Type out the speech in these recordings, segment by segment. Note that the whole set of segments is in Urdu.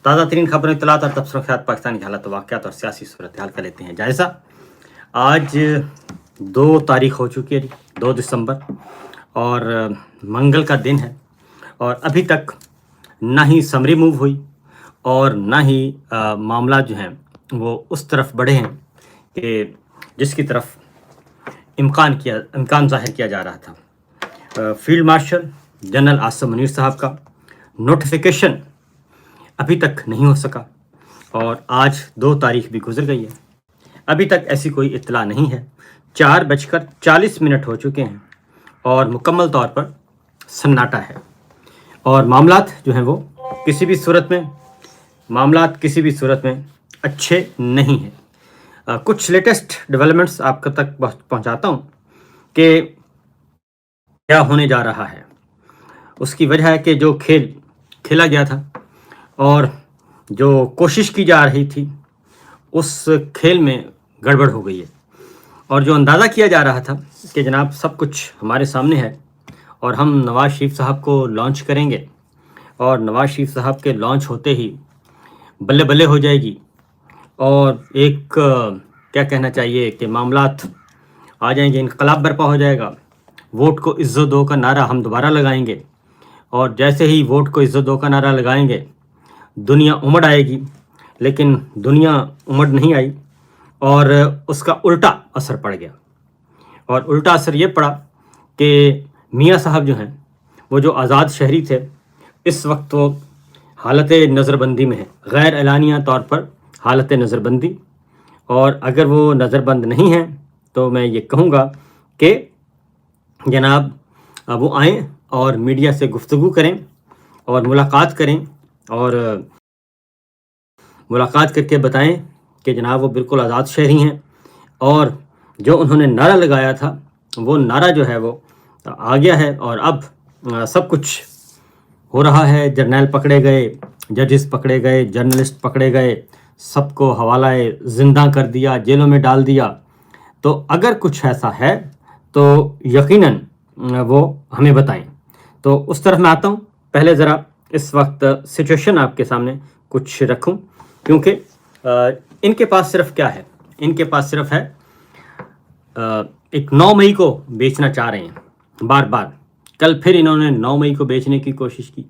تازہ ترین خبریں اطلاعات اور تبصرہ خیات پاکستان کی حالت واقعات اور سیاسی صورتحال کا لیتے ہیں جائزہ۔ آج 2 تاریخ ہو چکی ہے جی، 2 دسمبر، اور منگل کا دن ہے، اور ابھی تک نہ ہی سمری موو ہوئی اور نہ ہی معاملات جو ہیں وہ اس طرف بڑھے ہیں کہ جس کی طرف امکان ظاہر کیا جا رہا تھا۔ Field marshal general Asim Munir صاحب کا نوٹیفیکیشن ابھی تک نہیں ہو سکا، اور آج 2 تاریخ بھی گزر گئی ہے، ابھی تک ایسی کوئی اطلاع نہیں ہے۔ 4:40 ہو چکے ہیں اور مکمل طور پر سناٹا ہے، اور معاملات جو ہیں وہ کسی بھی صورت میں اچھے نہیں ہیں۔ کچھ لیٹسٹ ڈیولپمنٹس آپ تک پہنچاتا ہوں کہ کیا ہونے جا رہا ہے۔ اس کی وجہ ہے کہ جو کھیل کھیلا گیا تھا اور جو کوشش کی جا رہی تھی اس کھیل میں گڑبڑ ہو گئی ہے، اور جو اندازہ کیا جا رہا تھا کہ جناب سب کچھ ہمارے سامنے ہے اور ہم نواز شریف صاحب کو لانچ کریں گے، اور نواز شریف صاحب کے لانچ ہوتے ہی بلے بلے ہو جائے گی، اور ایک کیا کہنا چاہیے کہ معاملات آ جائیں گے، انقلاب برپا ہو جائے گا، ووٹ کو عزت دو کا نعرہ ہم دوبارہ لگائیں گے، اور جیسے ہی ووٹ کو عزت دو کا نعرہ لگائیں گے دنیا امڑ آئے گی۔ لیکن دنیا امڑ نہیں آئی، اور اس کا الٹا اثر پڑ گیا، اور الٹا اثر یہ پڑا کہ میاں صاحب جو ہیں وہ جو آزاد شہری تھے، اس وقت وہ حالت نظر بندی میں ہے، غیر اعلانیہ طور پر حالت نظر بندی، اور اگر وہ نظر بند نہیں ہیں تو میں یہ کہوں گا کہ جناب وہ آئیں اور میڈیا سے گفتگو کریں اور ملاقات کریں، اور ملاقات کر کے بتائیں کہ جناب وہ بالکل آزاد شہری ہیں، اور جو انہوں نے نعرہ لگایا تھا وہ نعرہ جو ہے وہ آ گیا ہے، اور اب سب کچھ ہو رہا ہے۔ جرنیل پکڑے گئے، ججز پکڑے گئے، جرنلسٹ پکڑے گئے، سب کو حوالہ زندہ کر دیا، جیلوں میں ڈال دیا۔ تو اگر کچھ ایسا ہے تو یقیناً وہ ہمیں بتائیں۔ تو اس طرف میں آتا ہوں، پہلے ذرا اس وقت سچویشن آپ کے سامنے کچھ رکھوں، کیونکہ ان کے پاس صرف کیا ہے، ان کے پاس صرف ہے ایک 9 مئی کو بیچنا چاہ رہے ہیں بار بار۔ کل پھر انہوں نے 9 مئی کو بیچنے کی کوشش کی،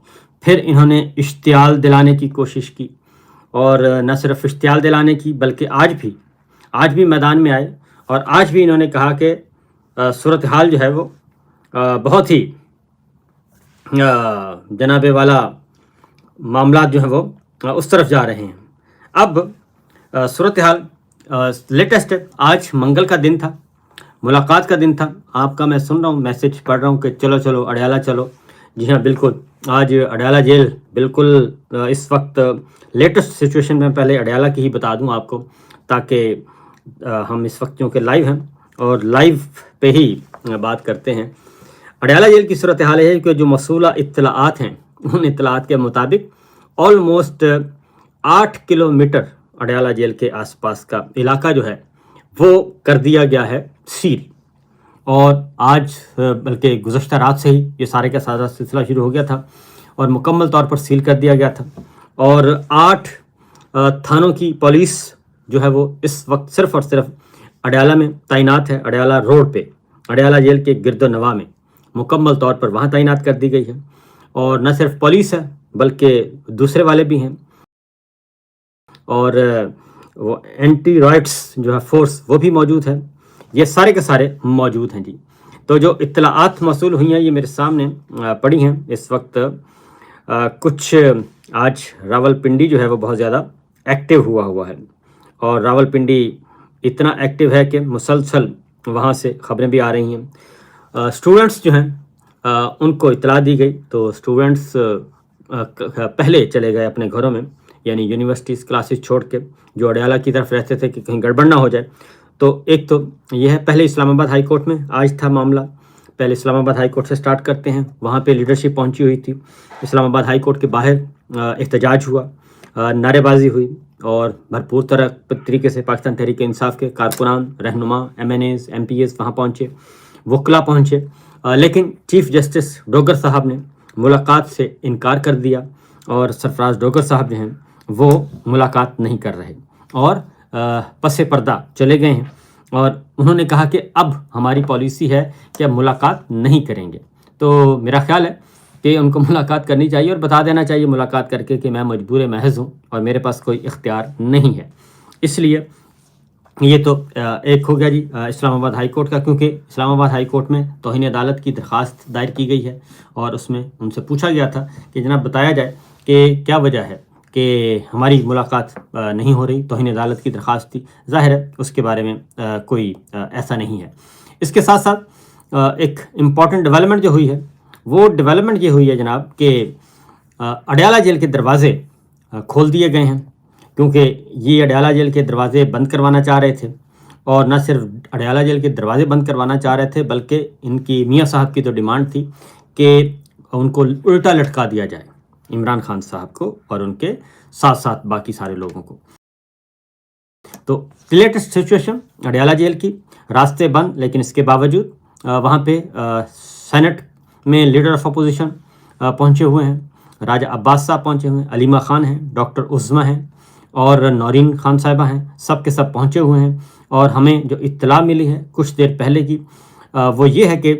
پھر انہوں نے اشتعال دلانے کی کوشش کی، اور نہ صرف اشتعال دلانے کی بلکہ آج بھی میدان میں آئے، اور آج بھی انہوں نے کہا کہ صورتحال جو ہے وہ بہت ہی جناب والا معاملات جو ہیں وہ اس طرف جا رہے ہیں۔ اب صورتحال لیٹسٹ ہے، آج منگل کا دن تھا، ملاقات کا دن تھا۔ آپ کا میں سن رہا ہوں، میسج پڑھ رہا ہوں کہ چلو اڈیالہ چلو۔ جی ہاں بالکل، آج اڈیالہ جیل بالکل اس وقت لیٹسٹ سچویشن میں پہلے اڈیالہ کی ہی بتا دوں آپ کو، تاکہ ہم اس وقت کیونکہ لائیو ہیں اور لائیو پہ ہی بات کرتے ہیں۔ اڈیالہ جیل کی صورتحال ہے کہ جو موصولہ اطلاعات ہیں ان اطلاعات کے مطابق آلموسٹ 8 کلومیٹر اڈیالہ جیل کے آس پاس کا علاقہ جو ہے وہ کر دیا گیا ہے سیل، اور آج بلکہ گزشتہ رات سے ہی یہ سارے کا سارا سلسلہ شروع ہو گیا تھا، اور مکمل طور پر سیل کر دیا گیا تھا، اور 8 تھانوں کی پولیس جو ہے وہ اس وقت صرف اور صرف اڈیالہ میں تعینات ہے، اڈیالہ روڈ پہ، اڈیالہ جیل کے گرد و نواح میں مکمل طور پر وہاں تعینات کر دی گئی ہے، اور نہ صرف پولیس ہے بلکہ دوسرے والے بھی ہیں، اور وہ اینٹی رائٹس جو ہے فورس وہ بھی موجود ہے، یہ سارے کے سارے موجود ہیں جی۔ تو جو اطلاعات موصول ہوئی ہیں یہ میرے سامنے پڑی ہیں اس وقت۔ کچھ آج راول پنڈی جو ہے وہ بہت زیادہ ایکٹیو ہوا ہے، اور راول پنڈی اتنا ایکٹیو ہے کہ مسلسل وہاں سے خبریں بھی آ رہی ہیں۔ اسٹوڈنٹس جو ہیں ان کو اطلاع دی گئی، تو اسٹوڈنٹس پہلے چلے گئے اپنے گھروں میں، یعنی یونیورسٹیز کلاسز چھوڑ کے، جو اڈیالہ کی طرف رہتے تھے کہ کہیں گڑبڑ نہ ہو جائے۔ تو ایک تو یہ ہے، پہلے اسلام آباد ہائی کورٹ میں آج تھا معاملہ، پہلے اسلام آباد ہائی کورٹ سے سٹارٹ کرتے ہیں، وہاں پہ لیڈرشپ پہنچی ہوئی تھی، اسلام آباد ہائی کورٹ کے باہر احتجاج ہوا، نعرے بازی ہوئی، اور بھرپور طریقے سے پاکستان تحریک انصاف کے کارکنان، رہنما، MNAs MPs وہاں پہنچے، وکلا پہنچے، لیکن چیف جسٹس ڈوگر صاحب نے ملاقات سے انکار کر دیا، اور سرفراز ڈوگر صاحب جو ہیں وہ ملاقات نہیں کر رہے اور پس پردہ چلے گئے ہیں، اور انہوں نے کہا کہ اب ہماری پالیسی ہے کہ اب ملاقات نہیں کریں گے۔ تو میرا خیال ہے کہ ان کو ملاقات کرنی چاہیے اور بتا دینا چاہیے ملاقات کر کے کہ میں مجبور محض ہوں اور میرے پاس کوئی اختیار نہیں ہے۔ اس لیے یہ تو ایک ہو گیا جی اسلام آباد ہائی کورٹ کا، کیونکہ اسلام آباد ہائی کورٹ میں توہین عدالت کی درخواست دائر کی گئی ہے اور اس میں ان سے پوچھا گیا تھا کہ جناب بتایا جائے کہ کیا وجہ ہے کہ ہماری ملاقات نہیں ہو رہی، توہین عدالت کی درخواست تھی، ظاہر ہے اس کے بارے میں کوئی ایسا نہیں ہے۔ اس کے ساتھ ساتھ ایک امپورٹنٹ ڈیولپمنٹ جو ہوئی ہے وہ ڈیولپمنٹ یہ ہوئی ہے جناب کہ اڈیالہ جیل کے دروازے کھول دیے گئے ہیں، کیونکہ یہ اڈیالہ جیل کے دروازے بند کروانا چاہ رہے تھے، اور نہ صرف اڈیالہ جیل کے دروازے بند کروانا چاہ رہے تھے بلکہ ان کی میاں صاحب کی تو ڈیمانڈ تھی کہ ان کو الٹا لٹکا دیا جائے، عمران خان صاحب کو اور ان کے ساتھ ساتھ باقی سارے لوگوں کو۔ تو لیٹسٹ سچویشن اڈیالہ جیل کی، راستے بند، لیکن اس کے باوجود وہاں پہ سینٹ میں لیڈر آف اپوزیشن پہنچے ہوئے ہیں، راجہ عباس صاحب پہنچے ہوئے ہیں، علیمہ خان ہیں، ڈاکٹر عظمیٰ ہیں اور نورین خان صاحبہ ہیں، سب کے سب پہنچے ہوئے ہیں۔ اور ہمیں جو اطلاع ملی ہے کچھ دیر پہلے کی وہ یہ ہے کہ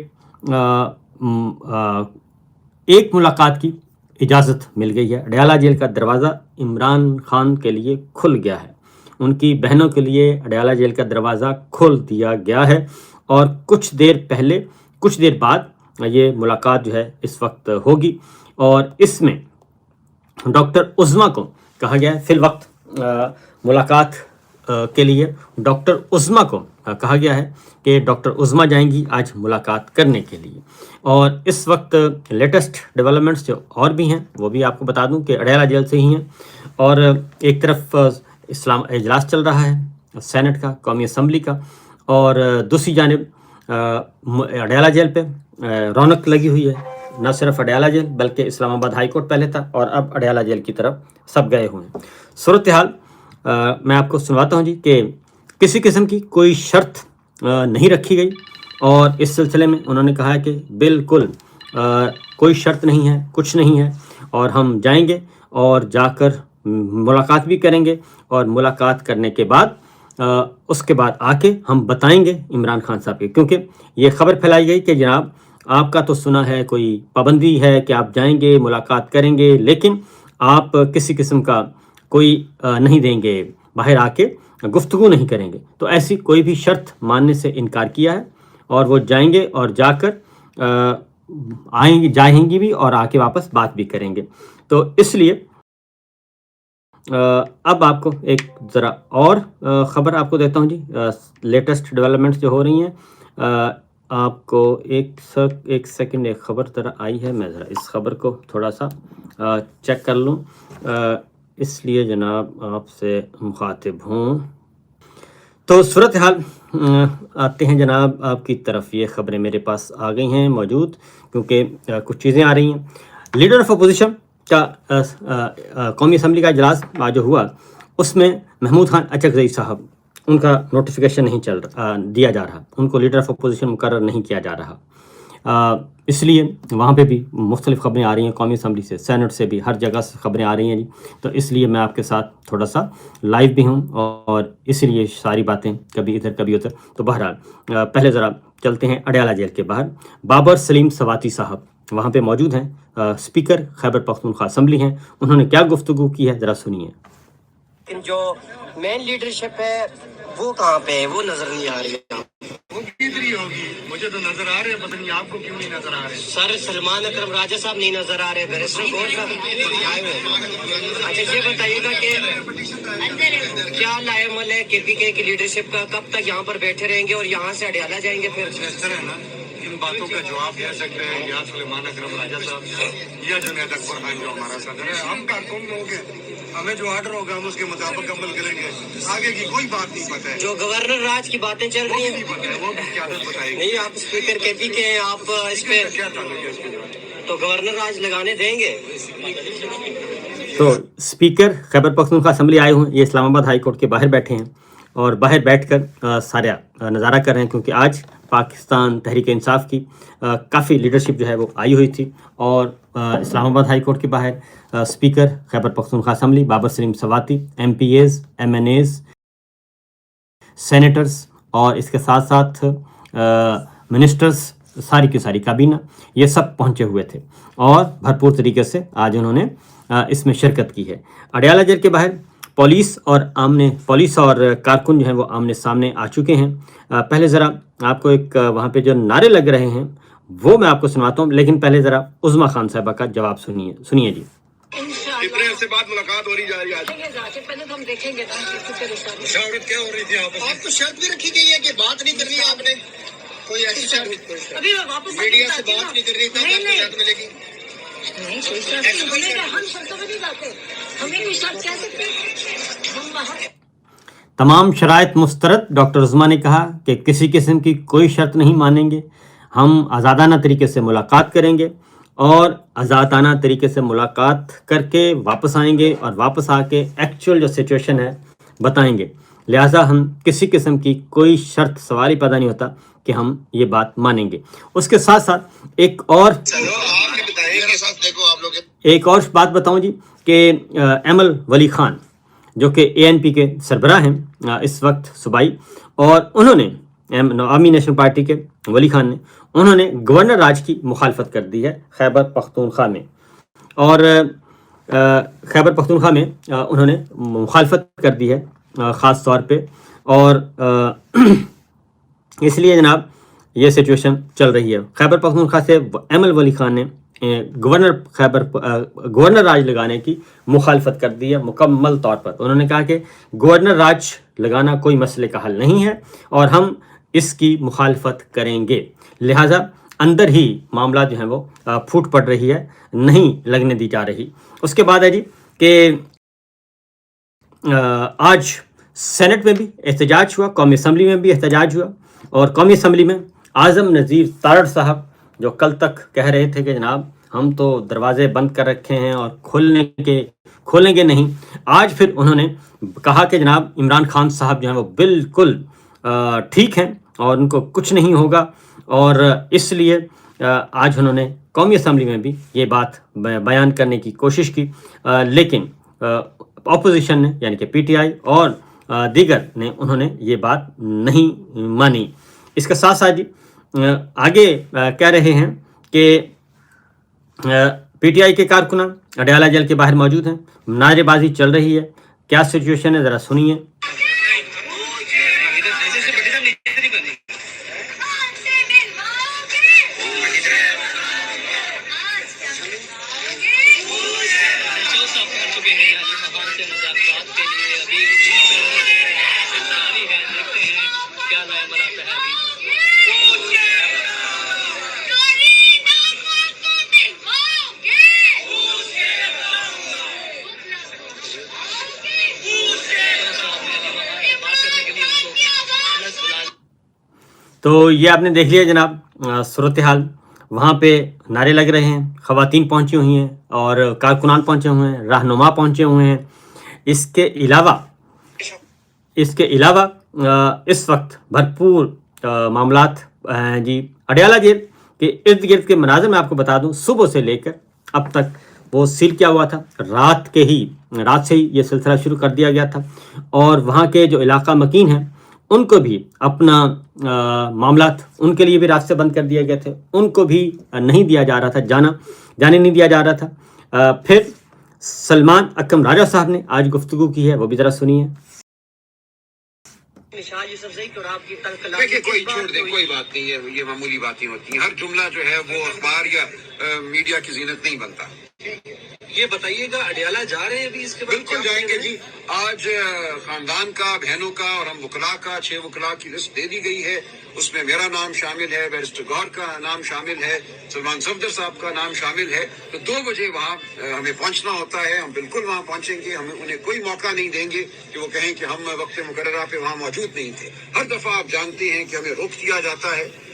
ایک ملاقات کی اجازت مل گئی ہے۔ اڈیالہ جیل کا دروازہ عمران خان کے لیے کھل گیا ہے، ان کی بہنوں کے لیے اڈیالہ جیل کا دروازہ کھول دیا گیا ہے، اور کچھ دیر بعد یہ ملاقات جو ہے اس وقت ہوگی، اور اس میں ڈاکٹر عظمیٰ کو کہا گیا ہے فی الوقت ملاقات کے لیے ڈاکٹر عظمیٰ کو کہا گیا ہے کہ ڈاکٹر عظمیٰ جائیں گی آج ملاقات کرنے کے لیے۔ اور اس وقت لیٹسٹ ڈیولپمنٹس جو اور بھی ہیں وہ بھی آپ کو بتا دوں کہ اڈیالہ جیل سے ہی ہیں، اور ایک طرف اسلام اجلاس چل رہا ہے سینٹ کا، قومی اسمبلی کا، اور دوسری جانب اڈیالہ جیل پہ رونق لگی ہوئی ہے، نہ صرف اڈیالہ جیل بلکہ اسلام آباد ہائی کورٹ پہلے تھا اور اب اڈیالہ جیل کی طرف سب گئے ہوئے ہیں۔ صورتحال میں آپ کو سنواتا ہوں جی کہ کسی قسم کی کوئی شرط نہیں رکھی گئی، اور اس سلسلے میں انہوں نے کہا ہے کہ بالکل کوئی شرط نہیں ہے، کچھ نہیں ہے، اور ہم جائیں گے اور جا کر ملاقات بھی کریں گے، اور ملاقات کرنے کے بعد اس کے بعد آ کے ہم بتائیں گے عمران خان صاحب کے، کیونکہ یہ خبر پھیلائی گئی کہ جناب آپ کا تو سنا ہے کوئی پابندی ہے کہ آپ جائیں گے ملاقات کریں گے، لیکن آپ کسی قسم کا کوئی نہیں دیں گے، باہر آ کے گفتگو نہیں کریں گے۔ تو ایسی کوئی بھی شرط ماننے سے انکار کیا ہے، اور وہ جائیں گے اور جا کر جائیں گی بھی اور آ کے واپس بات بھی کریں گے۔ تو اس لیے اب آپ کو ایک ذرا اور خبر آپ کو دیتا ہوں جی، لیٹسٹ ڈیولپمنٹس جو ہو رہی ہیں۔ آپ کو ایک سیکنڈ ایک خبر ذرا آئی ہے، میں ذرا اس خبر کو تھوڑا سا چیک کر لوں، اس لیے جناب آپ سے مخاطب ہوں۔ تو صورتحال آتے ہیں جناب آپ کی طرف، یہ خبریں میرے پاس آ گئی ہیں موجود، کیونکہ کچھ چیزیں آ رہی ہیں۔ لیڈر آف اپوزیشن کا قومی اسمبلی کا اجلاس جو ہوا اس میں محمود خان اچکزئی صاحب، ان کا نوٹیفیکیشن نہیں دیا جا رہا، ان کو لیڈر آف اپوزیشن مقرر نہیں کیا جا رہا، اس لیے وہاں پہ بھی مختلف خبریں آ رہی ہیں، قومی اسمبلی سے، سینٹ سے بھی، ہر جگہ سے خبریں آ رہی ہیں جی۔ تو اس لیے میں آپ کے ساتھ تھوڑا سا لائیو بھی ہوں، اور اس لیے ساری باتیں کبھی ادھر کبھی ادھر۔ تو بہرحال پہلے ذرا چلتے ہیں اڈیالہ جیل کے باہر۔ بابر سلیم سواتی صاحب وہاں پہ موجود ہیں، اسپیکر خیبر پختونخوا اسمبلی ہیں، انہوں نے کیا گفتگو کی ہے ذرا سنیے۔ لیکن جو مین لیڈرشپ ہے وہ کہاں پہ ہے، وہ نظر نہیں آ رہی ہے۔ وہ کدھر ہی ہوگی، مجھے تو نظر آ رہے ہیں، پتہ نہیں آپ کو کیوں نہیں نظر آ رہے۔ سر سلمان اکرم راجہ صاحب نہیں نظر آ رہے، بیرسٹر گوھر صاحب آئے ہوئے۔ اچھا یہ بتائیے گا کہ کیا لائے عمل ہے کے پی کے کی لیڈرشپ کا، کب تک یہاں پر بیٹھے رہیں گے اور یہاں سے اڈیالہ جائیں گے؟ پھر اس طرح ہے نا، ان باتوں کا جواب دے سکتے ہیں یا سلمان اکرم راجہ صاحب یا جنید اکبر خان جو ہمارا صدر ہے۔ ہم کارکن لوگ ہیں، ہمیں جو آرڈر ہوگا ہم اس کے مطابق عمل کریں گے، آگے کی کوئی بات نہیں پتہ ہے۔ جو گورنر راج کی باتیں چل رہی ہیں نہیں پتہ ہے، وہ بھی قیادت بتائے گی۔ نہیں، آپ اسپیکر کے پی کے ہیں، آپ اس پہ کیا تعلق ہے اس کے؟ تو گورنر راج لگانے دیں گے؟ تو اسپیکر خیبر پختونخوا اسمبلی آئے ہوئے، یہ اسلام آباد ہائی کورٹ کے باہر بیٹھے ہیں، اور باہر بیٹھ کر سارا نظارہ کر رہے ہیں، کیونکہ آج پاکستان تحریک انصاف کی کافی لیڈرشپ جو ہے وہ آئی ہوئی تھی، اور اسلام آباد ہائی کورٹ کے باہر اسپیکر خیبر پختونخوا اسمبلی بابر سلیم سواتی، MPAs، MNAs، سینیٹرز اور اس کے ساتھ ساتھ منسٹرز، ساری کی ساری کابینہ، یہ سب پہنچے ہوئے تھے اور بھرپور طریقے سے آج انہوں نے اس میں شرکت کی ہے۔ اڈیالہ جیل کے باہر پولیس اور کارکن جو ہیں وہ آمنے سامنے آ چکے ہیں۔ پہلے ذرا آپ کو ایک وہاں پہ جو نعرے لگ رہے ہیں وہ میں آپ کو سنواتا ہوں، لیکن پہلے ذرا عظمیٰ خان صاحبہ کا جواب سنیے جی۔ ابراہیم سے بات ملاقات ہو رہی جا رہی ہے آج؟ پہلے تو ہم دیکھیں گے مشاورت کیا ہو رہی تھی آپ کو شرط بھی رکھی گئی ہے کہ بات نہیں کرنی آپ نے؟ کوئی ایسی شرط؟ ابھی واپس میڈیا سے بات نہیں کرنی تب آپ کو شرط ملے گی؟ نہیں، کوئی شرط نہیں، ہم شرطوں میں نہیں جاتے، ہمیں کوئی شرط کہہ سکتے ہم باہر۔ تمام شرائط مسترد، ڈاکٹر عظمیٰ نے کہا کہ کسی قسم کی کوئی شرط نہیں مانیں گے، ہم آزادانہ طریقے سے ملاقات کریں گے اور آزادانہ طریقے سے ملاقات کر کے واپس آئیں گے اور واپس آ کے ایکچوئل جو سچویشن ہے بتائیں گے، لہٰذا ہم کسی قسم کی کوئی شرط سوال ہی پیدا نہیں ہوتا کہ ہم یہ بات مانیں گے۔ اس کے ساتھ ساتھ ایک اور بات بتاؤں جی کہ ایمل ولی خان جو کہ ANP کے سربراہ ہیں اس وقت صوبائی، اور انہوں نے عوامی نیشنل پارٹی کے ولی خان نے انہوں نے گورنر راج کی مخالفت کر دی ہے خیبر پختونخوا میں، اور خیبر پختونخوا میں انہوں نے مخالفت کر دی ہے خاص طور پہ، اور اس لیے جناب یہ سچویشن چل رہی ہے۔ خیبر پختونخوا سے ایمل ولی خان نے گورنر راج لگانے کی مخالفت کر دی ہے مکمل طور پر۔ انہوں نے کہا کہ گورنر راج لگانا کوئی مسئلے کا حل نہیں ہے اور ہم اس کی مخالفت کریں گے، لہٰذا اندر ہی معاملات جو ہیں وہ پھوٹ پڑ رہی ہے، نہیں لگنے دی جا رہی۔ اس کے بعد ہے جی کہ آج سینٹ میں بھی احتجاج ہوا، قومی اسمبلی میں بھی احتجاج ہوا، اور قومی اسمبلی میں اعظم نذیر تارڑ صاحب جو کل تک کہہ رہے تھے کہ جناب ہم تو دروازے بند کر رکھے ہیں اور کھولیں گے نہیں، آج پھر انہوں نے کہا کہ جناب عمران خان صاحب جو ہیں وہ بالکل ٹھیک ہیں اور ان کو کچھ نہیں ہوگا، اور اس لیے آج انہوں نے قومی اسمبلی میں بھی یہ بات بیان کرنے کی کوشش کی، لیکن اپوزیشن نے یعنی کہ PTI اور دیگر نے انہوں نے یہ بات نہیں مانی۔ اس کے ساتھ ساتھ جی آگے کہہ رہے ہیں کہ PTI کے کارکنان اڈیالہ جیل کے باہر موجود ہیں، نعرے بازی چل رہی ہے، کیا سچویشن ہے ذرا سنیے۔ تو یہ آپ نے دیکھ لیا جناب صورتحال، وہاں پہ نعرے لگ رہے ہیں، خواتین پہنچی ہوئی ہیں اور کارکنان پہنچے ہوئے ہیں، رہنما پہنچے ہوئے ہیں۔ اس کے علاوہ اس وقت بھرپور معاملات جی اڈیالہ جیل کے ارد گرد کے مناظر میں آپ کو بتا دوں، صبح سے لے کر اب تک وہ سیل کیا ہوا تھا، رات سے ہی یہ سلسلہ شروع کر دیا گیا تھا، اور وہاں کے جو علاقہ مکین ہیں ان کو بھی اپنا معاملات، ان کے لیے بھی راستے بند کر دیے گئے تھے، ان کو بھی نہیں دیا جا رہا تھا جانے نہیں دیا جا رہا تھا۔ پھر سلمان اکرم راجہ صاحب نے آج گفتگو کی ہے، وہ بھی ذرا سنیے۔ دیکھیں کوئی چھوڑ دیں، کوئی بات نہیں ہے، یہ معمولی باتیں ہوتی ہیں، ہر جملہ جو ہے وہ اخبار یا میڈیا کی زینت نہیں بنتا۔ یہ بتائیے گا اڈیالہ جا رہے ہیں ابھی اس کے بعد؟ بالکل جائیں گے جی، آج خاندان کا، بہنوں کا اور ہم وکلاء کا 6 وکلاء کی لسٹ دے دی گئی ہے، اس میں میرا نام شامل ہے، بیرسٹر گور کا نام شامل ہے، سلمان صفدر صاحب کا نام شامل ہے۔ تو 2 بجے وہاں ہمیں پہنچنا ہوتا ہے، ہم بالکل وہاں پہنچیں گے، ہم انہیں کوئی موقع نہیں دیں گے کہ وہ کہیں کہ ہم وقت مقررہ پہ وہاں موجود نہیں تھے۔ ہر دفعہ آپ جانتے ہیں کہ ہمیں روک دیا جاتا ہے،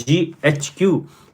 GHQ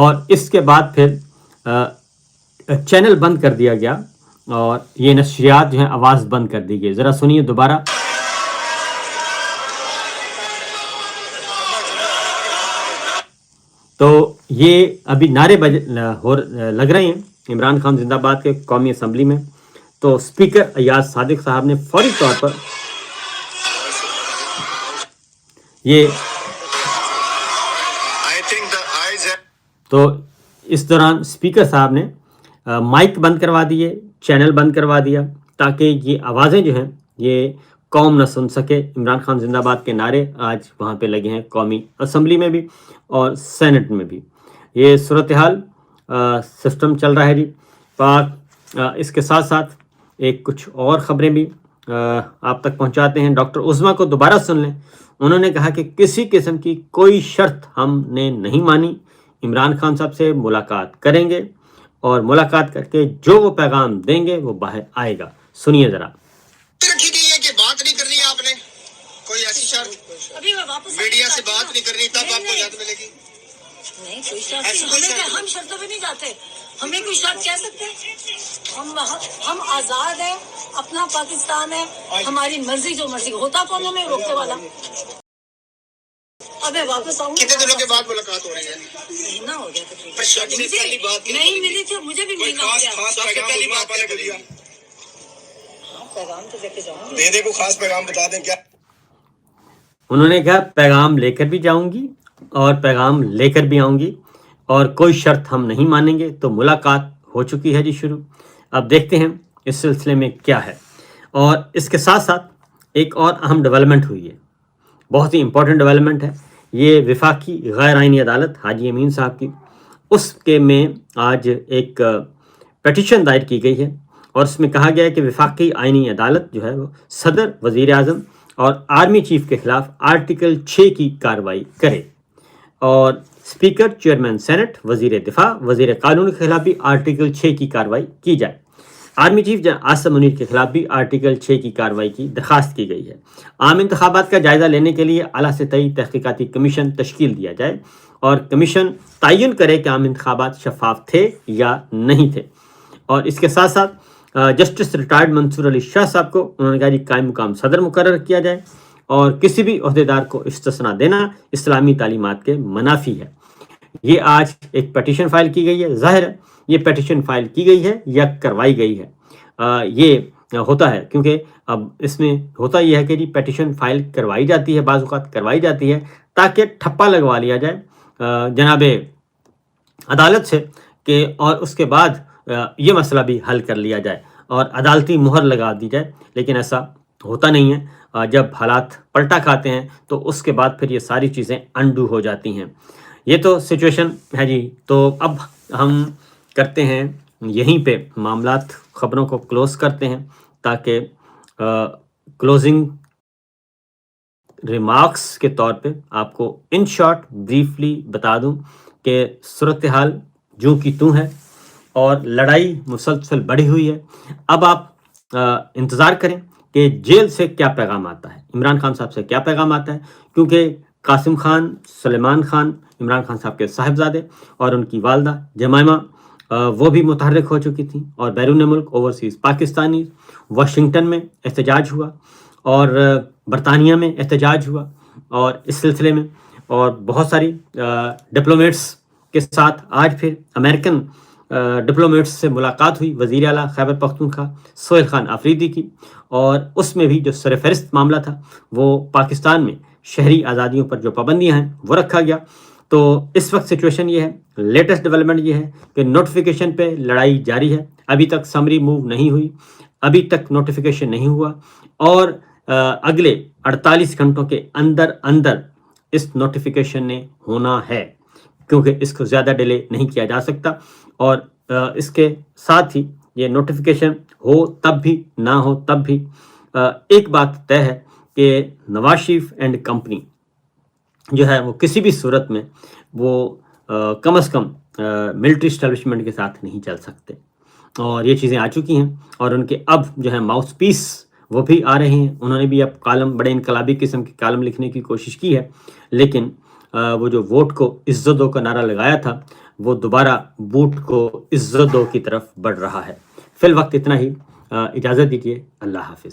اور اس کے بعد پھر چینل بند کر دیا گیا اور یہ نشریات جو ہیں آواز بند کر دی گئی. ذرا سنیے دوبارہ. تو یہ ابھی نعرے لگ رہے ہیں عمران خان زندہ باد کے قومی اسمبلی میں. تو اسپیکر ایاز صادق صاحب نے فوری طور پر یہ تو اس دوران اسپیکر صاحب نے مائک بند کروا دیے, چینل بند کروا دیا تاکہ یہ آوازیں جو ہیں یہ قوم نہ سن سکے. عمران خان زندہ باد کے نعرے آج وہاں پہ لگے ہیں قومی اسمبلی میں بھی اور سینٹ میں بھی. یہ صورتحال سسٹم چل رہا ہے جی پاک. اس کے ساتھ ساتھ ایک کچھ اور خبریں بھی آپ تک پہنچاتے ہیں. ڈاکٹر عظمیٰ کو دوبارہ سن لیں. انہوں نے کہا کہ کسی قسم کی کوئی شرط ہم نے نہیں مانی, عمران خان صاحب سے ملاقات کریں گے اور ملاقات کر کے جو وہ پیغام دیں گے وہ باہر آئے گا. سنیے ذرا. رکھی گئی ہے کہ بات نہیں کرنی آپ نے, کوئی ایسی شرط ابھی میں واپس میڈیا سے بات نہیں کرنی تب آپ کو اجازت ملے گی. نہیں کوئی شرط نہیں. ہم شرطوں پہ نہیں جاتے. ہمیں کوئی شرط کہہ سکتے ہیں؟ ہم آزاد ہیں, اپنا پاکستان ہے, ہماری مرضی جو مرضی. ہوتا کون ہمیں روکنے والا؟ اب میں واپس آؤں. کتنے دنوں کے بعد ملاقات ہو رہی ہے؟ مہینہ ہو گیا تقریباً. سب سے پہلی بات نہیں ملی تھی, مجھے بھی مہینہ ہو گیا. سب سے پہلی بات نے کر دیا. پیغام تو لے کے جاؤں گی. دے دے کو خاص پیغام بتا دیں کیا. انہوں نے کہا پیغام لے کر بھی جاؤں گی اور پیغام لے کر بھی آؤں گی اور کوئی شرط ہم نہیں مانیں گے. تو ملاقات ہو چکی ہے جی شروع. اب دیکھتے ہیں اس سلسلے میں کیا ہے. اور اس کے ساتھ ساتھ ایک اور اہم ڈیولپمنٹ ہوئی ہے, بہت ہی امپورٹنٹ ڈیولپمنٹ ہے. یہ وفاقی غیر آئینی عدالت حاجی امین صاحب کی, اس کے میں آج ایک پٹیشن دائر کی گئی ہے اور اس میں کہا گیا ہے کہ وفاقی آئینی عدالت جو ہے وہ صدر, وزیر اعظم اور آرمی چیف کے خلاف آرٹیکل 6 کی کارروائی کرے. اور اسپیکر, چیئرمین سینٹ, وزیر دفاع, وزیر قانون کے خلاف بھی آرٹیکل 6 کی کارروائی کی جائے. آرمی چیف عاصم منیر کے خلاف بھی آرٹیکل 6 کی کارروائی کی درخواست کی گئی ہے. عام انتخابات کا جائزہ لینے کے لیے اعلیٰ سطحی تحقیقاتی کمیشن تشکیل دیا جائے اور کمیشن تعین کرے کہ عام انتخابات شفاف تھے یا نہیں تھے. اور اس کے ساتھ ساتھ جسٹس ریٹائرڈ منصور علی شاہ صاحب کو انہوں نے کہا کہ قائم مقام صدر مقرر کیا جائے اور کسی بھی عہدیدار کو استثناء دینا اسلامی تعلیمات کے منافی ہے. یہ آج ایک پٹیشن فائل کی گئی ہے. ظاہر ہے یہ پٹیشن فائل کی گئی ہے یا کروائی گئی ہے. یہ ہوتا ہے کیونکہ اب اس میں ہوتا یہ ہے کہ جی پٹیشن فائل کروائی جاتی ہے, بعض اوقات کروائی جاتی ہے تاکہ ٹھپا لگوا لیا جائے جناب عدالت سے کہ اور اس کے بعد یہ مسئلہ بھی حل کر لیا جائے اور عدالتی مہر لگا دی جائے. لیکن ایسا ہوتا نہیں ہے. جب حالات پلٹا کھاتے ہیں تو اس کے بعد پھر یہ ساری چیزیں انڈو ہو جاتی ہیں. یہ تو سچویشن ہے جی. تو اب ہم کرتے ہیں یہیں پہ معاملات, خبروں کو کلوز کرتے ہیں تاکہ کلوزنگ ریمارکس کے طور پہ آپ کو ان شارٹ بریفلی بتا دوں کہ صورتحال جوں کی توں ہے اور لڑائی مسلسل بڑھی ہوئی ہے. اب آپ انتظار کریں کہ جیل سے کیا پیغام آتا ہے, عمران خان صاحب سے کیا پیغام آتا ہے, کیونکہ قاسم خان, سلیمان خان, عمران خان صاحب کے صاحبزادے اور ان کی والدہ جمائمہ وہ بھی متحرک ہو چکی تھیں اور بیرون ملک اوورسیز پاکستانی, واشنگٹن میں احتجاج ہوا اور برطانیہ میں احتجاج ہوا اور اس سلسلے میں اور بہت ساری ڈپلومیٹس کے ساتھ آج پھر امریکن ڈپلومیٹس سے ملاقات ہوئی وزیر اعلیٰ خیبر پختونخوا سہیل خان آفریدی کی. اور اس میں بھی جو سرفہرست معاملہ تھا وہ پاکستان میں شہری آزادیوں پر جو پابندیاں ہیں وہ رکھا گیا. تو اس وقت سچویشن یہ ہے, لیٹسٹ ڈیولپمنٹ یہ ہے کہ نوٹیفیکیشن پہ لڑائی جاری ہے. ابھی تک سمری موو نہیں ہوئی, ابھی تک نوٹیفیکیشن نہیں ہوا اور اگلے 48 گھنٹوں کے اندر اندر اس نوٹیفیکیشن نے ہونا ہے کیونکہ اس کو زیادہ ڈیلے نہیں کیا جا سکتا. اور اس کے ساتھ ہی یہ نوٹیفیکیشن ہو تب بھی نہ ہو تب بھی ایک بات طے ہے کہ نواز شریف اینڈ کمپنی جو ہے وہ کسی بھی صورت میں وہ کم از کم ملٹری اسٹیبلشمنٹ کے ساتھ نہیں چل سکتے. اور یہ چیزیں آ چکی ہیں اور ان کے اب جو ہے ماؤتھ پیس وہ بھی آ رہے ہیں. انہوں نے بھی اب کالم, بڑے انقلابی قسم کے کالم لکھنے کی کوشش کی ہے, لیکن وہ جو ووٹ کو عزت دو کا نعرہ لگایا تھا وہ دوبارہ بوٹ کو عزت دو کی طرف بڑھ رہا ہے۔ فی الوقت اتنا ہی، اجازت دیجیے، اللہ حافظ۔